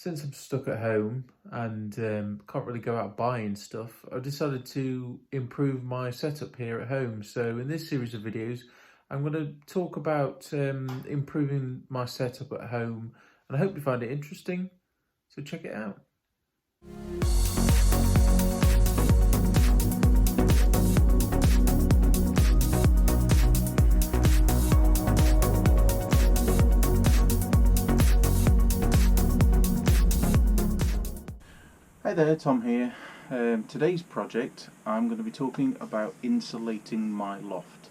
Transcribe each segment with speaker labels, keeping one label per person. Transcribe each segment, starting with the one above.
Speaker 1: Since I'm stuck at home and can't really go out buying stuff, I've decided to improve my setup here at home. So in this series of videos, I'm going to talk about improving my setup at home, and I hope you find it interesting. So check it out. Hi there, Tom here. Today's project, I'm going to be talking about insulating my loft.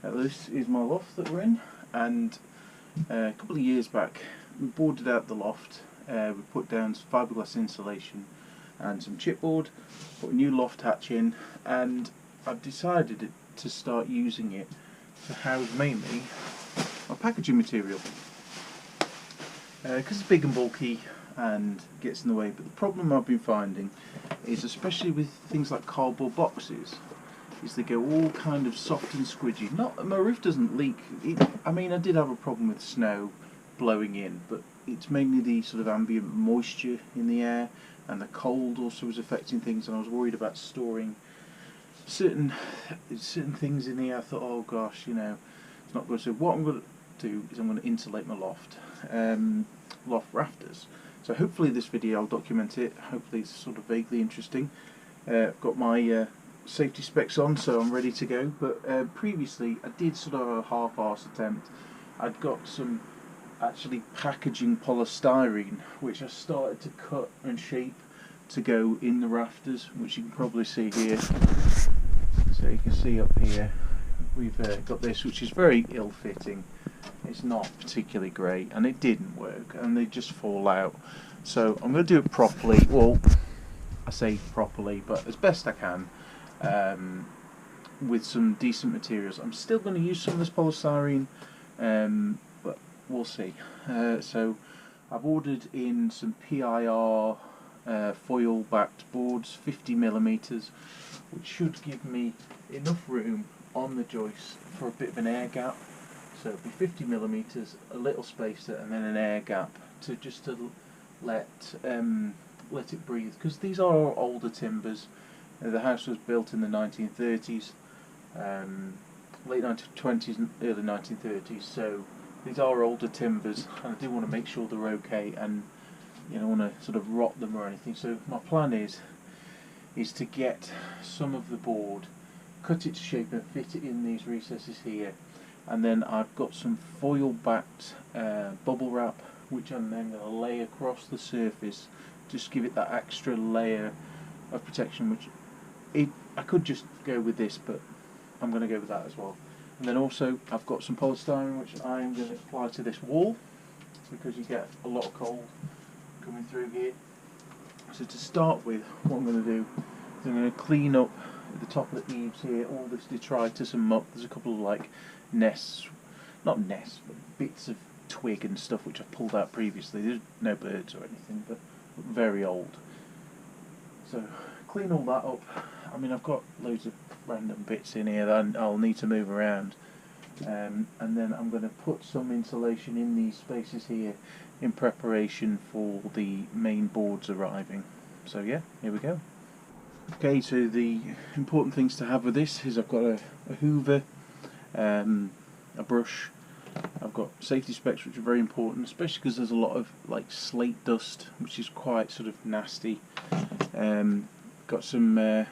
Speaker 1: This is my loft that we're in, and a couple of years back we boarded out the loft. We put down some fiberglass insulation and some chipboard, put a new loft hatch in, and I've decided to start using it to house mainly my packaging material because it's big and bulky and gets in the way. But the problem I've been finding is, especially with things like cardboard boxes, is they go all kind of soft and squidgy. My roof doesn't leak. I mean, I did have a problem with snow blowing in, but it's mainly the sort of ambient moisture in the air, and the cold also was affecting things, and I was worried about storing certain things in here. I thought, oh gosh, it's not good. So what I'm going to do is I'm going to insulate my loft rafters. So hopefully this video I'll document it. Hopefully it's sort of vaguely interesting. I've got my safety specs on, so I'm ready to go. But previously I did sort of a half-arse attempt. I'd got some actually packaging polystyrene, which I started to cut and shape to go in the rafters, which you can probably see here. So you can see up here we've got this, which is very ill-fitting. It's not particularly great, and it didn't work, and they just fall out. So I'm going to do it properly. Well, I say properly, but as best I can, with some decent materials. I'm still going to use some of this polystyrene, but we'll see. So I've ordered in some PIR foil-backed boards, 50mm, which should give me enough room on the joist for a bit of an air gap. So it'll be 50mm, a little spacer, and then an air gap to let it breathe. Because these are older timbers. The house was built in the 1930s, late 1920s and early 1930s. So these are older timbers, and I do want to make sure they're okay, and you don't want to sort of rot them or anything. So my plan is to get some of the board, cut it to shape, and fit it in these recesses here. And then I've got some foil-backed bubble wrap, which I'm then going to lay across the surface, just give it that extra layer of protection. Which I could just go with this, but I'm going to go with that as well. And then also I've got some polystyrene, which I'm going to apply to this wall, because you get a lot of cold coming through here. So to start with, what I'm going to do is I'm going to clean up at the top of the eaves here all this detritus and muck. There's a couple of not nests, but bits of twig and stuff which I've pulled out previously. There's no birds or anything, but very old. So clean all that up. I mean, I've got loads of random bits in here that I'll need to move around, and then I'm going to put some insulation in these spaces here in preparation for the main boards arriving. So yeah, here we go. Okay, so the important things to have with this is I've got a hoover, a brush. I've got safety specs, which are very important, especially because there's a lot of like slate dust, which is quite sort of nasty. Got some,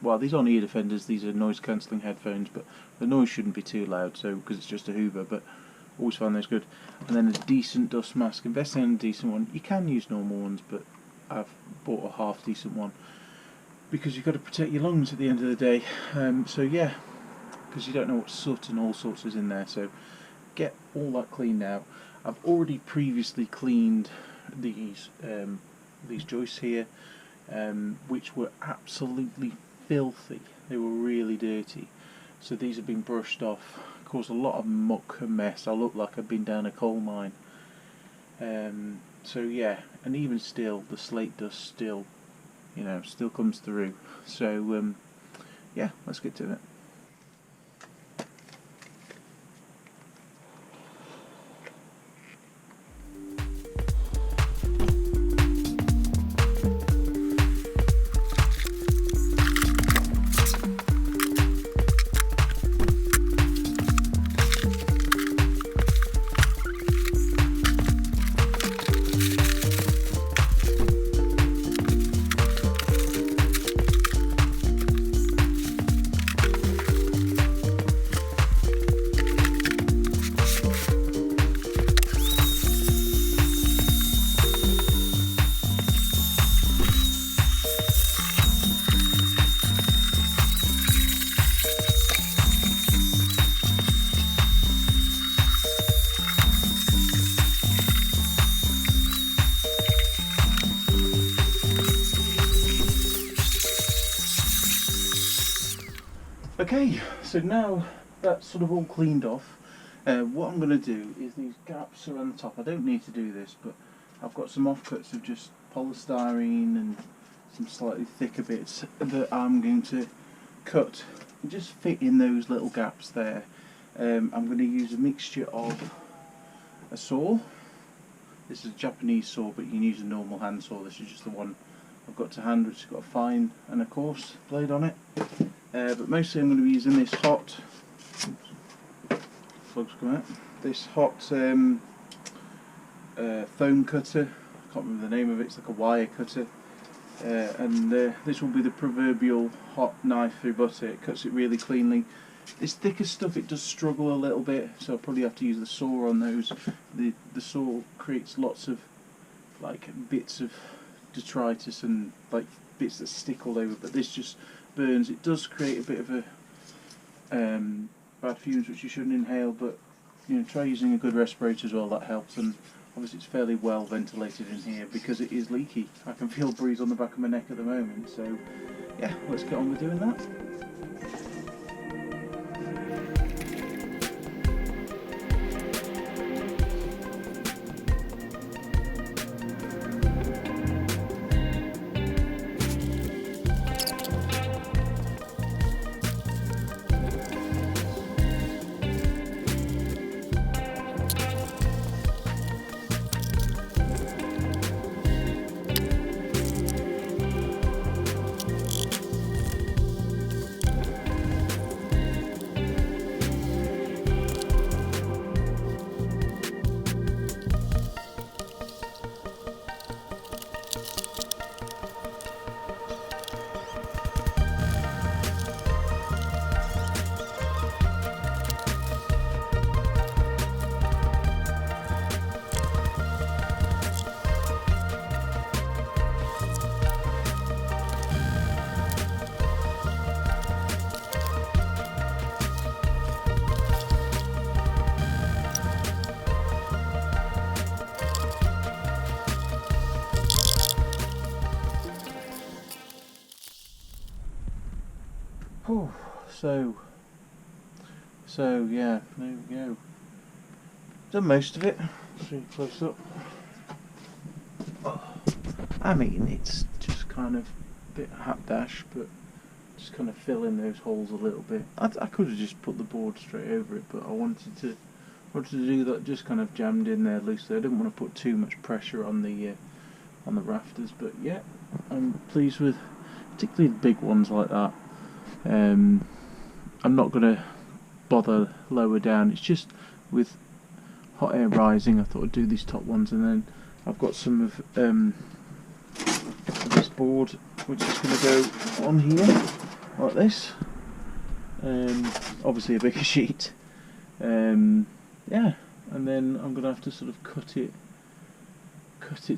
Speaker 1: well, these aren't ear defenders, these are noise cancelling headphones, but the noise shouldn't be too loud, so because it's just a hoover, but always find those good. And then a decent dust mask. Investing in a decent one. You can use normal ones, but I've bought a half decent one, because you've got to protect your lungs at the end of the day. So yeah, because you don't know what soot and all sorts is in there. So get all that cleaned out. I've already previously cleaned these joists here, which were absolutely filthy. They were really dirty. So these have been brushed off. Caused a lot of muck and mess. I look like I've been down a coal mine. So yeah, and even still, the slate dust still comes through. So yeah, let's get to it. Okay, so now that's sort of all cleaned off, what I'm going to do is these gaps around the top. I don't need to do this, but I've got some offcuts of just polystyrene and some slightly thicker bits that I'm going to cut and just fit in those little gaps there. I'm going to use a mixture of a saw. This is a Japanese saw, but you can use a normal hand saw. This is just the one I've got to hand, which has got a fine and a coarse blade on it. But mostly I'm going to be using this hot, plugs come out, this hot foam cutter. I can't remember the name of it. It's like a wire cutter, and this will be the proverbial hot knife through butter. It cuts it really cleanly. This thicker stuff, it does struggle a little bit, so I'll probably have to use the saw on those. The saw creates lots of like bits of detritus and like bits that stick all over, but this just burns. It does create a bit of a bad fumes which you shouldn't inhale, but you know, try using a good respirator as well, that helps. And obviously it's fairly well ventilated in here because it is leaky. I can feel a breeze on the back of my neck at the moment, so yeah, let's get on with doing that. So yeah, there we go. Done most of it. See close up. I mean, it's just kind of a bit hapdash, but just kind of fill in those holes a little bit. I could have just put the board straight over it, but I wanted to do that just kind of jammed in there loosely. I didn't want to put too much pressure on the rafters, but yeah, I'm pleased with particularly the big ones like that. I'm not going to bother lower down. It's just with hot air rising, I thought I'd do these top ones, and then I've got some of this board which is going to go on here like this. Obviously a bigger sheet. Yeah, and then I'm going to have to sort of cut it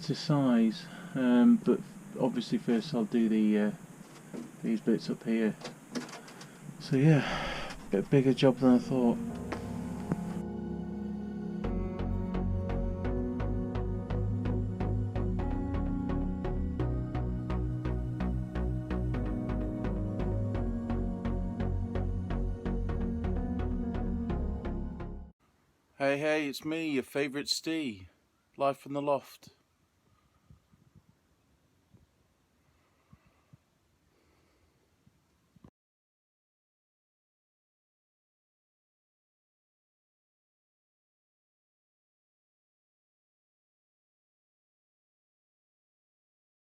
Speaker 1: to size. But obviously first I'll do these bits up here. So yeah, a bit bigger job than I thought. Hey, it's me, your favourite Steve, live from the loft.